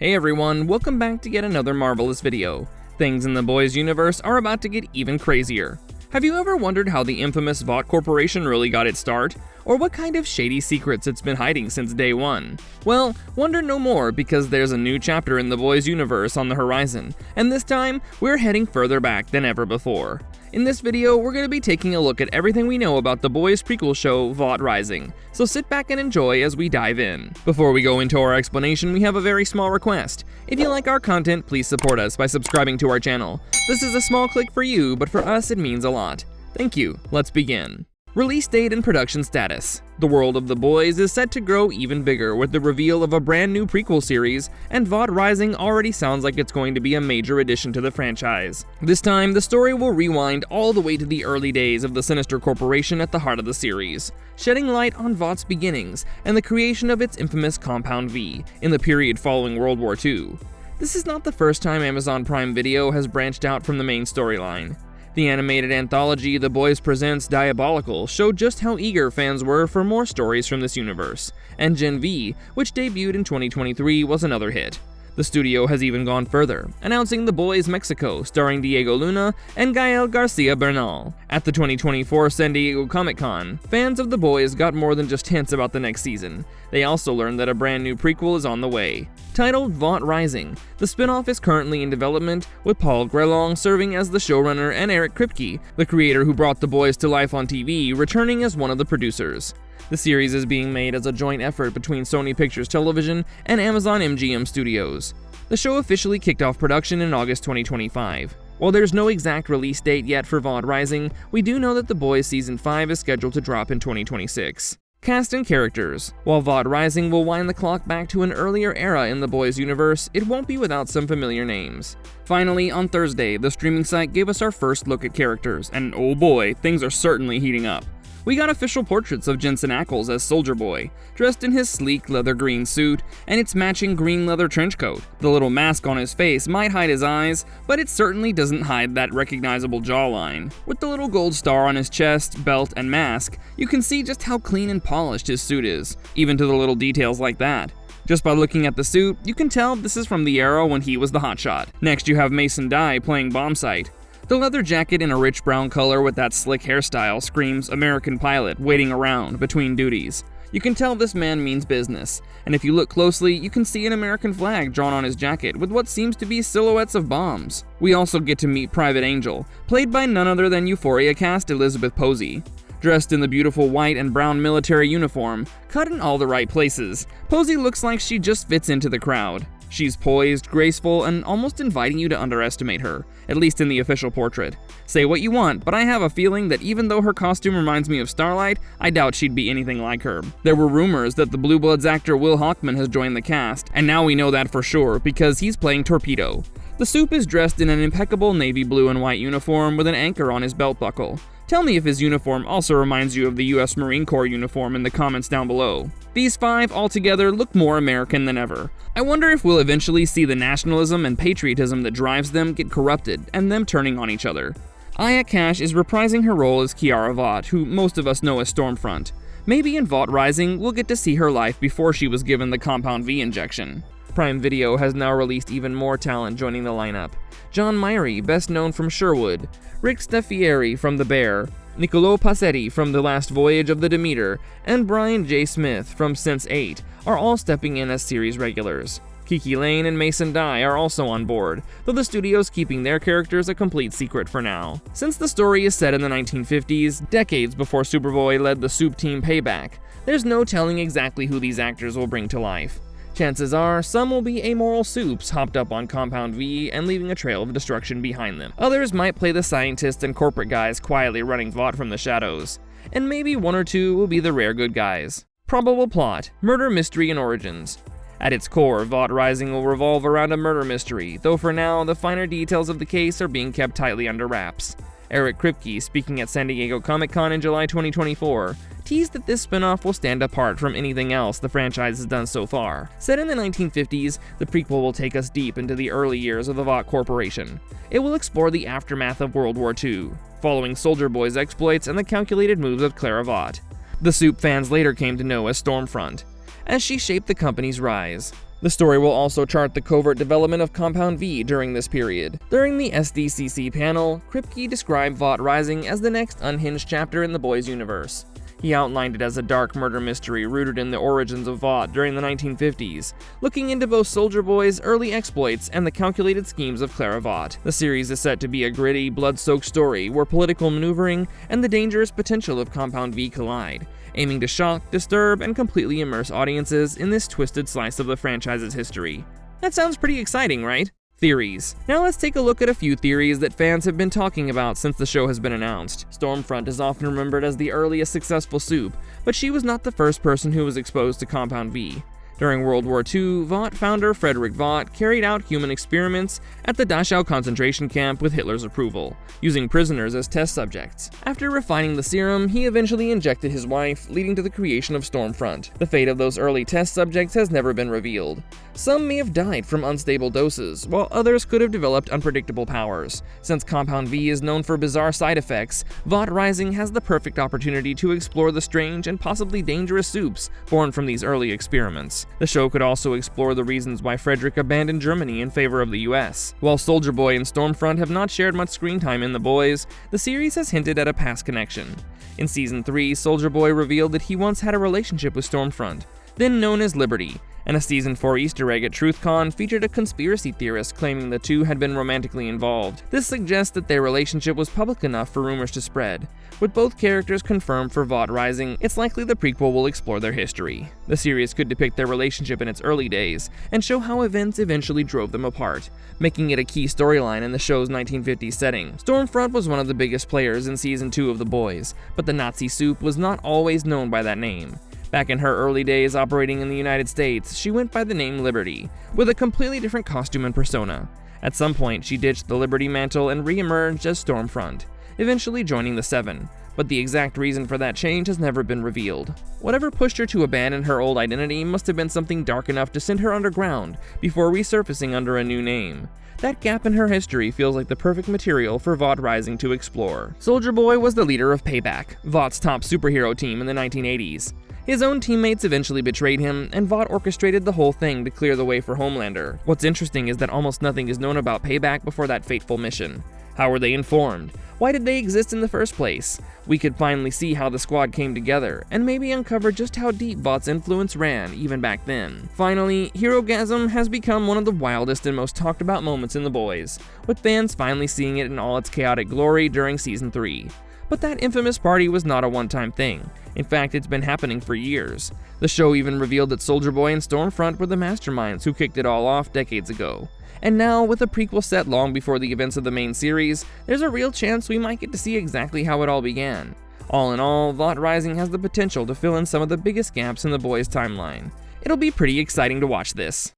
Hey everyone, welcome back to yet another marvelous video. Things in the boys universe are about to get even crazier. Have you ever wondered how the infamous Vought Corporation really got its start? Or what kind of shady secrets it's been hiding since day one? Well, wonder no more, because there's a new chapter in the boys universe on the horizon, and this time, we're heading further back than ever before. In this video, we're going to be taking a look at everything we know about the boys prequel show, Vought Rising, so sit back and enjoy as we dive in. Before we go into our explanation, we have a very small request. If you like our content, please support us by subscribing to our channel. This is a small click for you, but for us it means a lot. Thank you. Let's begin. Release date and production status. The world of the boys is set to grow even bigger with the reveal of a brand new prequel series, and Vought Rising already sounds like it's going to be a major addition to the franchise. This time, the story will rewind all the way to the early days of the sinister corporation at the heart of the series, shedding light on Vaught's beginnings and the creation of its infamous Compound V in the period following World War II. This is not the first time Amazon Prime Video has branched out from the main storyline. The animated anthology The Boys Presents Diabolical showed just how eager fans were for more stories from this universe, and Gen V, which debuted in 2023, was another hit. The studio has even gone further, announcing The Boys Mexico starring Diego Luna and Gael Garcia Bernal. At the 2024 San Diego Comic-Con, fans of The Boys got more than just hints about the next season. They also learned that a brand new prequel is on the way. Titled Vought Rising, the spin-off is currently in development, with Paul Grelong serving as the showrunner and Eric Kripke, the creator who brought The Boys to life on TV, returning as one of the producers. The series is being made as a joint effort between Sony Pictures Television and Amazon MGM Studios. The show officially kicked off production in August 2025. While there's no exact release date yet for Vought Rising, we do know that The Boys Season 5 is scheduled to drop in 2026. Cast and characters. While Vought Rising will wind the clock back to an earlier era in the boys universe, it won't be without some familiar names. Finally, on Thursday, the streaming site gave us our first look at characters, and oh boy, things are certainly heating up. We got official portraits of Jensen Ackles as Soldier Boy, dressed in his sleek leather green suit and its matching green leather trench coat. The little mask on his face might hide his eyes, but it certainly doesn't hide that recognizable jawline. With the little gold star on his chest, belt, and mask, you can see just how clean and polished his suit is, even to the little details like that. Just by looking at the suit, you can tell this is from the era when he was the hotshot. Next, you have Mason Dye playing Bombsight. The leather jacket in a rich brown color with that slick hairstyle screams American pilot waiting around between duties. You can tell this man means business, and if you look closely, you can see an American flag drawn on his jacket with what seems to be silhouettes of bombs. We also get to meet Private Angel, played by none other than Euphoria cast Elizabeth Posey. Dressed in the beautiful white and brown military uniform, cut in all the right places, Posey looks like she just fits into the crowd. She's poised, graceful, and almost inviting you to underestimate her, at least in the official portrait. Say what you want, but I have a feeling that even though her costume reminds me of Starlight, I doubt she'd be anything like her. There were rumors that the Blue Bloods actor Will Hochman has joined the cast, and now we know that for sure because he's playing Torpedo. The Supe is dressed in an impeccable navy blue and white uniform with an anchor on his belt buckle. Tell me if his uniform also reminds you of the US Marine Corps uniform in the comments down below. These five altogether look more American than ever. I wonder if we'll eventually see the nationalism and patriotism that drives them get corrupted and them turning on each other. Aya Cash is reprising her role as Kiara Vought, who most of us know as Stormfront. Maybe in Vought Rising, we'll get to see her life before she was given the Compound V injection. Prime Video has now released even more talent joining the lineup. John Myrie, best known from Sherwood, Rick Staffieri from The Bear, Niccolo Passetti from The Last Voyage of the Demeter, and Brian J. Smith from Sense8 are all stepping in as series regulars. Kiki Lane and Mason Dye are also on board, though the studio's keeping their characters a complete secret for now. Since the story is set in the 1950s, decades before Superboy led the Supe team Payback, there's no telling exactly who these actors will bring to life. Chances are, some will be amoral Supes hopped up on Compound V and leaving a trail of destruction behind them. Others might play the scientists and corporate guys quietly running Vought from the shadows. And maybe one or two will be the rare good guys. Probable plot: murder, mystery, and origins. At its core, Vought Rising will revolve around a murder mystery, though for now, the finer details of the case are being kept tightly under wraps. Eric Kripke, speaking at San Diego Comic-Con in July 2024, teased that this spin-off will stand apart from anything else the franchise has done so far. Set in the 1950s, the prequel will take us deep into the early years of the Vought Corporation. It will explore the aftermath of World War II, following Soldier Boy's exploits and the calculated moves of Clara Vought. The Supe fans later came to know as Stormfront. as she shaped the company's rise. The story will also chart the covert development of Compound V during this period. During the SDCC panel, Kripke described Vought Rising as the next unhinged chapter in the boys' universe. He outlined it as a dark murder mystery rooted in the origins of Vought during the 1950s, looking into both Soldier Boy's early exploits and the calculated schemes of Clara Vought. The series is set to be a gritty, blood-soaked story where political maneuvering and the dangerous potential of Compound V collide, aiming to shock, disturb, and completely immerse audiences in this twisted slice of the franchise's history. That sounds pretty exciting, right? Theories. Now let's take a look at a few theories that fans have been talking about since the show has been announced. Stormfront is often remembered as the earliest successful Supe, but she was not the first person who was exposed to Compound V. During World War II, Vought founder Frederick Vought carried out human experiments at the Dachau concentration camp with Hitler's approval, using prisoners as test subjects. After refining the serum, he eventually injected his wife, leading to the creation of Stormfront. The fate of those early test subjects has never been revealed. Some may have died from unstable doses, while others could have developed unpredictable powers. Since Compound V is known for bizarre side effects, Vought Rising has the perfect opportunity to explore the strange and possibly dangerous Supes born from these early experiments. The show could also explore the reasons why Frederick abandoned Germany in favor of the US. While Soldier Boy and Stormfront have not shared much screen time in The Boys, the series has hinted at a past connection. In Season 3, Soldier Boy revealed that he once had a relationship with Stormfront, then known as Liberty, and a Season 4 Easter egg at TruthCon featured a conspiracy theorist claiming the two had been romantically involved. This suggests that their relationship was public enough for rumors to spread. With both characters confirmed for Vought Rising, it's likely the prequel will explore their history. The series could depict their relationship in its early days, and show how events eventually drove them apart, making it a key storyline in the show's 1950s setting. Stormfront was one of the biggest players in Season 2 of The Boys, but the Nazi Supe was not always known by that name. Back in her early days operating in the United States, she went by the name Liberty, with a completely different costume and persona. At some point, she ditched the Liberty mantle and re-emerged as Stormfront, eventually joining the Seven, but the exact reason for that change has never been revealed. Whatever pushed her to abandon her old identity must have been something dark enough to send her underground before resurfacing under a new name. That gap in her history feels like the perfect material for Vought Rising to explore. Soldier Boy was the leader of Payback, Vought's top superhero team in the 1980s. His own teammates eventually betrayed him, and Vought orchestrated the whole thing to clear the way for Homelander. What's interesting is that almost nothing is known about Payback before that fateful mission. How were they informed? Why did they exist in the first place? We could finally see how the squad came together, and maybe uncover just how deep Vought's influence ran, even back then. Finally, Herogasm has become one of the wildest and most talked about moments in The Boys, with fans finally seeing it in all its chaotic glory during Season 3. But that infamous party was not a one-time thing. In fact, it's been happening for years. The show even revealed that Soldier Boy and Stormfront were the masterminds who kicked it all off decades ago. And now, with a prequel set long before the events of the main series, there's a real chance we might get to see exactly how it all began. All in all, Vought Rising has the potential to fill in some of the biggest gaps in the boys' timeline. It'll be pretty exciting to watch this.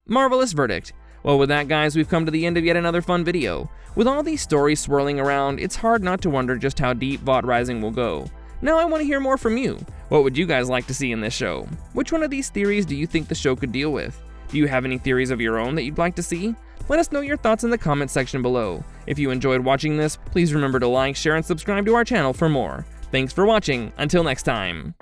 Marvelous verdict. Well, with that, guys, we've come to the end of yet another fun video. With all these stories swirling around, it's hard not to wonder just how deep Vought Rising will go. Now I want to hear more from you. What would you guys like to see in this show? Which one of these theories do you think the show could deal with? Do you have any theories of your own that you'd like to see? Let us know your thoughts in the comment section below. If you enjoyed watching this, please remember to like, share, and subscribe to our channel for more. Thanks for watching. Until next time.